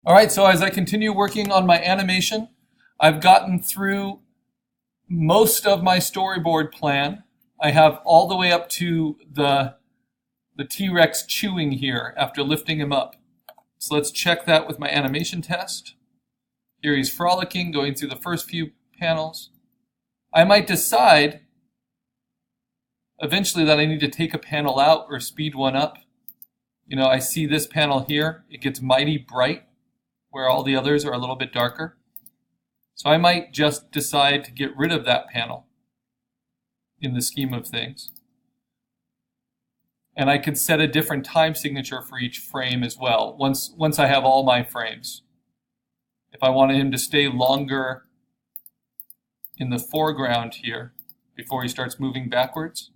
All right, so as I continue working on my animation, I've gotten through most of my storyboard plan. I have all the way up to the T-Rex chewing here after lifting him up. So let's check that with my animation test. Here he's frolicking, going through the first few panels. I might decide eventually that I need to take a panel out or speed one up. You know, I see this panel here. It gets mighty bright where all the others are a little bit darker. So I might just decide to get rid of that panel in the scheme of things. And I could set a different time signature for each frame as well, once I have all my frames. If I wanted him to stay longer in the foreground here before he starts moving backwards,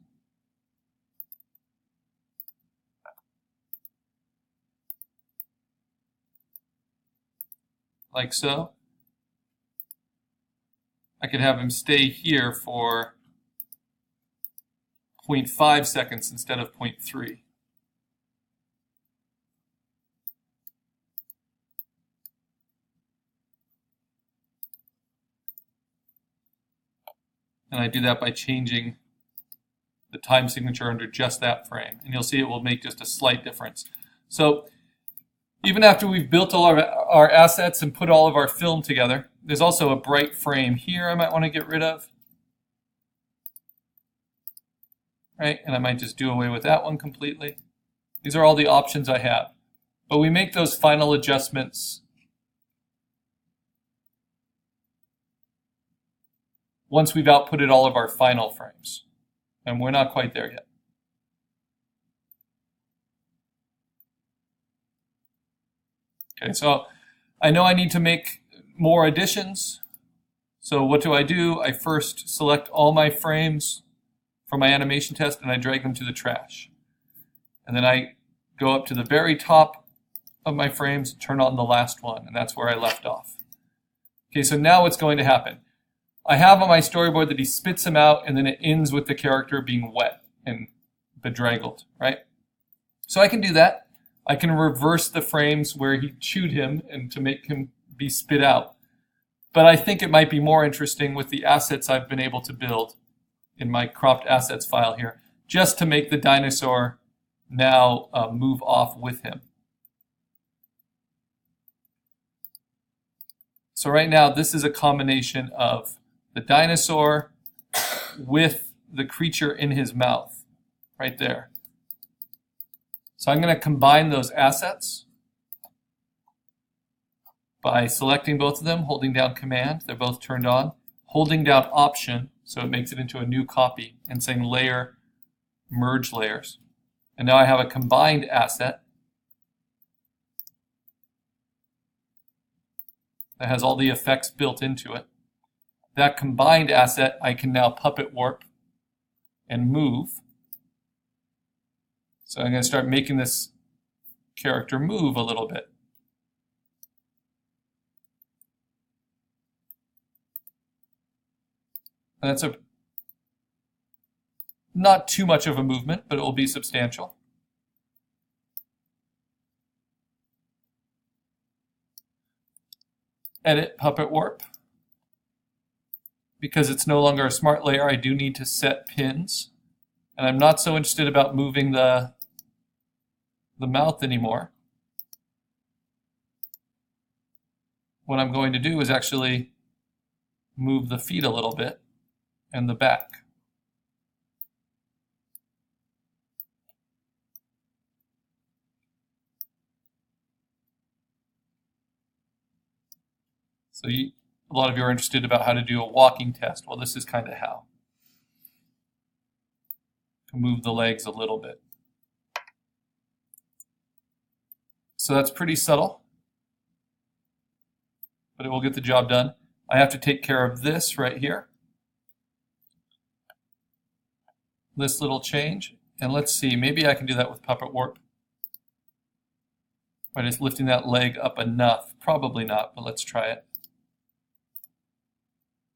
like so, I could have him stay here for 0.5 seconds instead of 0.3. And I do that by changing the time signature under just that frame. And you'll see it will make just a slight difference. So even after we've built all of our assets and put all of our film together, there's also a bright frame here I might want to get rid of. Right? And I might just do away with that one completely. These are all the options I have. But we make those final adjustments once we've outputted all of our final frames. And we're not quite there yet. Okay, so I know I need to make more additions. So what do? I first select all my frames from my animation test and I drag them to the trash. And then I go up to the very top of my frames, turn on the last one, and that's where I left off. Okay, so now what's going to happen? I have on my storyboard that he spits him out and then it ends with the character being wet and bedraggled, right? So I can do that. I can reverse the frames where he chewed him and to make him be spit out. But I think it might be more interesting with the assets I've been able to build in my cropped assets file here, just to make the dinosaur now move off with him. So right now, this is a combination of the dinosaur with the creature in his mouth, right there. So I'm going to combine those assets by selecting both of them, holding down Command, they're both turned on, holding down Option, so it makes it into a new copy, and saying Layer, Merge Layers. And now I have a combined asset that has all the effects built into it. That combined asset I can now puppet warp and move. So I'm going to start making this character move a little bit. And that's not too much of a movement, but it will be substantial. Edit Puppet Warp. Because it's no longer a smart layer, I do need to set pins. And I'm not so interested about moving the mouth anymore. What I'm going to do is actually move the feet a little bit and the back. So a lot of you are interested about how to do a walking test. Well, this is kind of how. To move the legs a little bit. So that's pretty subtle, but it will get the job done. I have to take care of this right here. This little change. And let's see, maybe I can do that with Puppet Warp. By just lifting that leg up enough. Probably not, but let's try it.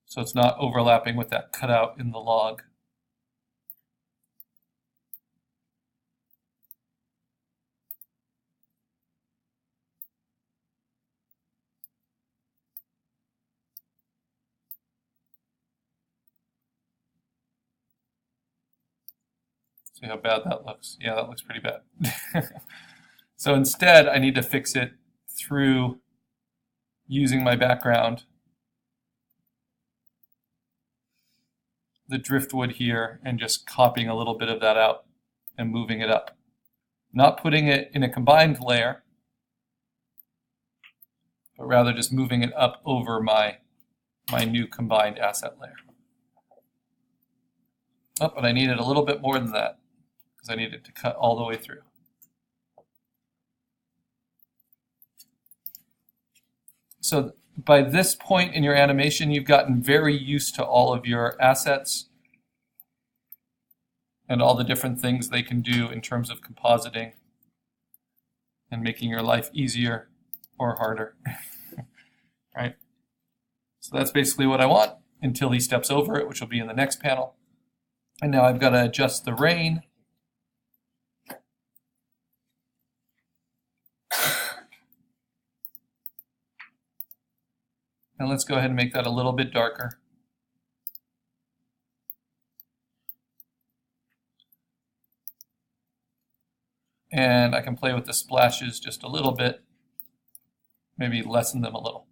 So it's not overlapping with that cutout in the log. See how bad that looks? Yeah, that looks pretty bad. So instead, I need to fix it through using my background, the driftwood here, and just copying a little bit of that out and moving it up. Not putting it in a combined layer, but rather just moving it up over my new combined asset layer. Oh, but I needed a little bit more than that because I needed to cut all the way through. So by this point in your animation, you've gotten very used to all of your assets and all the different things they can do in terms of compositing and making your life easier or harder. Right? So that's basically what I want until he steps over it, which will be in the next panel. And now I've got to adjust the rain. And let's go ahead and make that a little bit darker. And I can play with the splashes just a little bit, maybe lessen them a little,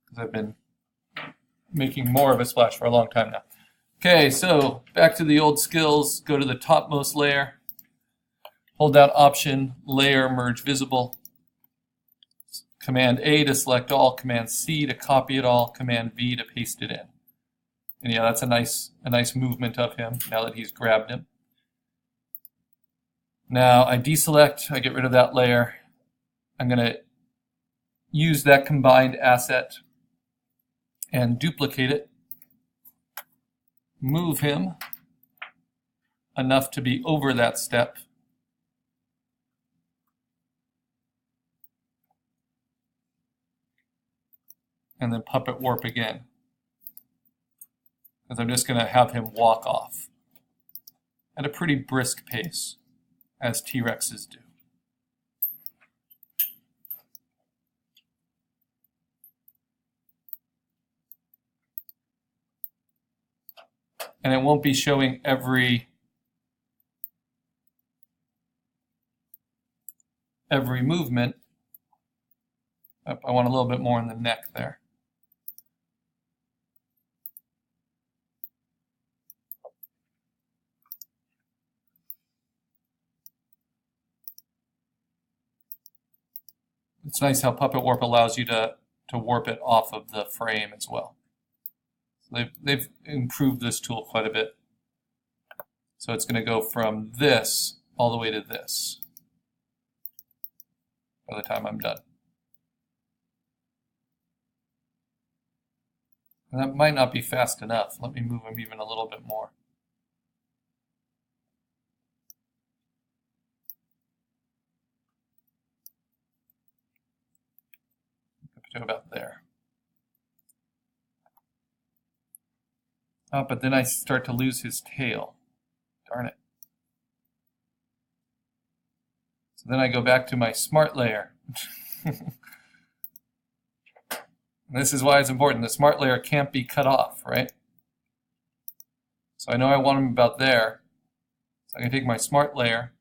because I've been making more of a splash for a long time now. Okay, so back to the old skills. Go to the topmost layer, hold down Option, Layer, Merge Visible. Command A to select all, Command C to copy it all, Command V to paste it in. And yeah, that's a nice movement of him now that he's grabbed him. Now I deselect, I get rid of that layer. I'm going to use that combined asset and duplicate it. Move him enough to be over that step. And then puppet warp again. Because I'm just going to have him walk off at a pretty brisk pace, as T-Rexes do. And it won't be showing every movement. Oh, I want a little bit more in the neck there. It's nice how Puppet Warp allows you to warp it off of the frame as well. So they've improved this tool quite a bit. So it's going to go from this all the way to this by the time I'm done. And that might not be fast enough. Let me move him even a little bit more. To about there. Oh, but then I start to lose his tail. Darn it. So then I go back to my smart layer. This is why it's important. The smart layer can't be cut off, right? So I know I want him about there. So I can take my smart layer,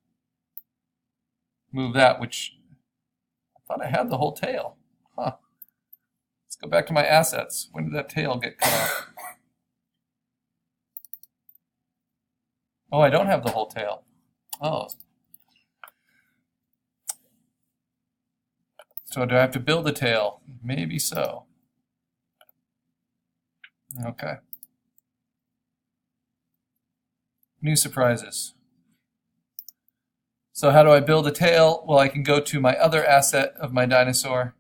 move that, which I thought I had the whole tail. Huh. Let's go back to my assets. When did that tail get cut off? Oh, I don't have the whole tail. Oh. So do I have to build a tail? Maybe so. Okay. New surprises. So how do I build a tail? Well, I can go to my other asset of my dinosaur.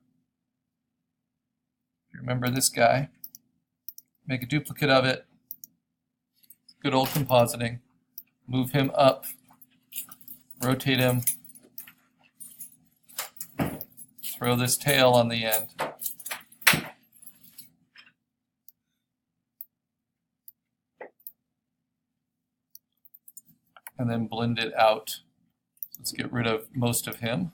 Remember this guy. Make a duplicate of it. Good old compositing. Move him up. Rotate him. Throw this tail on the end. And then blend it out. Let's get rid of most of him.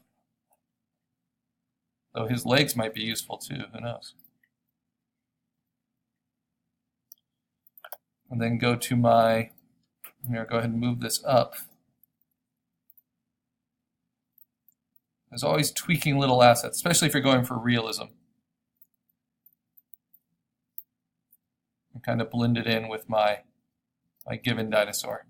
Though his legs might be useful too, who knows? And then go to my, here, go ahead and move this up There's always tweaking little assets, especially if you're going for realism. And kind of blend it in with my given dinosaur.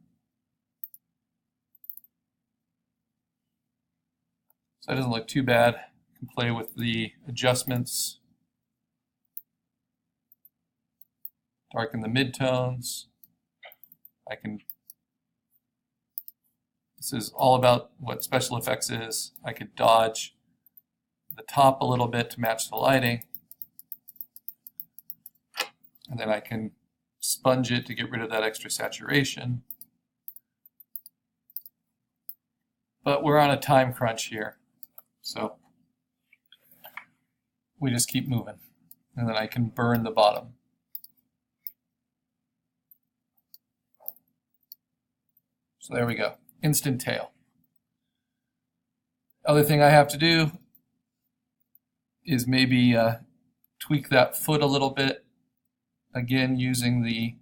So that doesn't look too bad. I can play with the adjustments. Darken the midtones. This is all about what special effects is. I could dodge the top a little bit to match the lighting. And then I can sponge it to get rid of that extra saturation. But we're on a time crunch here. So we just keep moving. And then I can burn the bottom. So there we go. Instant tail. Other thing I have to do is maybe tweak that foot a little bit. Again, using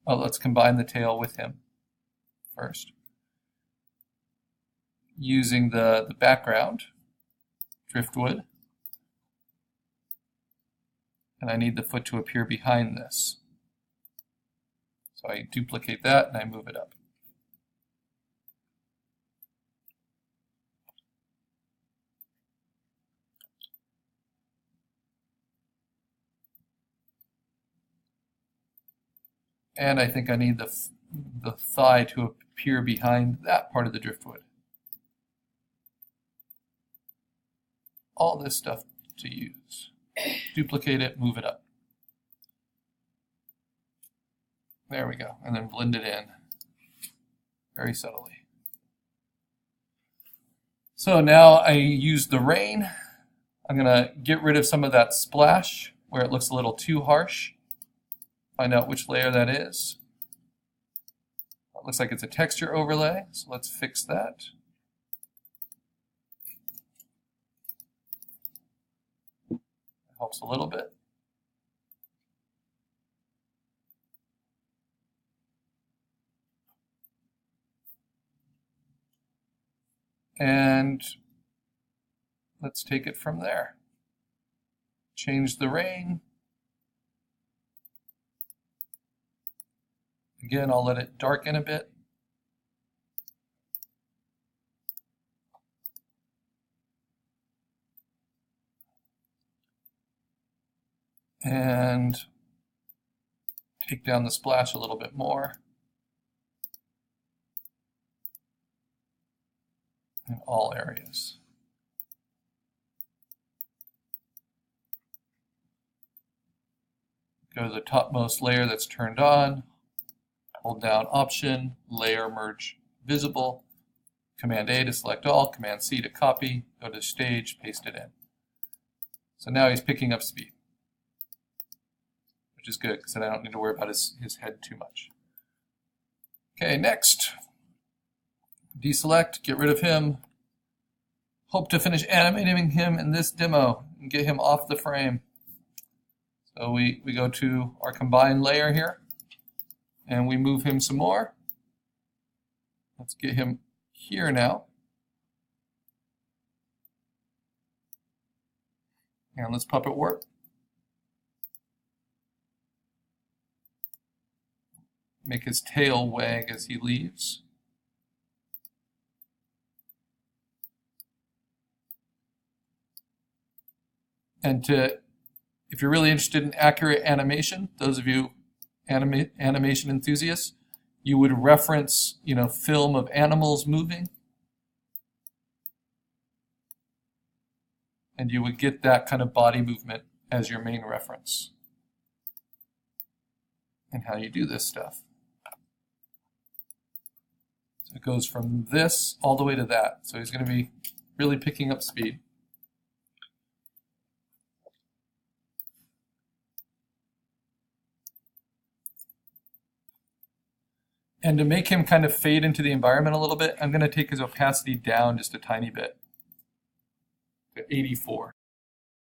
let's combine the tail with him first. Using the background, driftwood. And I need the foot to appear behind this. So I duplicate that and I move it up. And I think I need the thigh to appear behind that part of the driftwood. All this stuff to use. Duplicate it, move it up. There we go, and then blend it in very subtly. So now I use the rain. I'm gonna get rid of some of that splash where it looks a little too harsh. Find out which layer that is. It looks like it's a texture overlay, so let's fix that. Helps a little bit. And let's take it from there. Change the rain. Again, I'll let it darken a bit. And take down the splash a little bit more. In all areas. Go to the topmost layer that's turned on, hold down Option, Layer Merge Visible, Command A to select all, Command C to copy, go to Stage, paste it in. So now he's picking up speed, which is good because then I don't need to worry about his head too much. Okay, next. Deselect, get rid of him. Hope to finish animating him in this demo and get him off the frame. So we go to our combine layer here and we move him some more. Let's get him here now. And let's puppet work. Make his tail wag as he leaves. And if you're really interested in accurate animation, those of you animation enthusiasts, you would reference, film of animals moving. And you would get that kind of body movement as your main reference. And how you do this stuff. So it goes from this all the way to that. So he's going to be really picking up speed. And to make him kind of fade into the environment a little bit, I'm going to take his opacity down just a tiny bit to 84.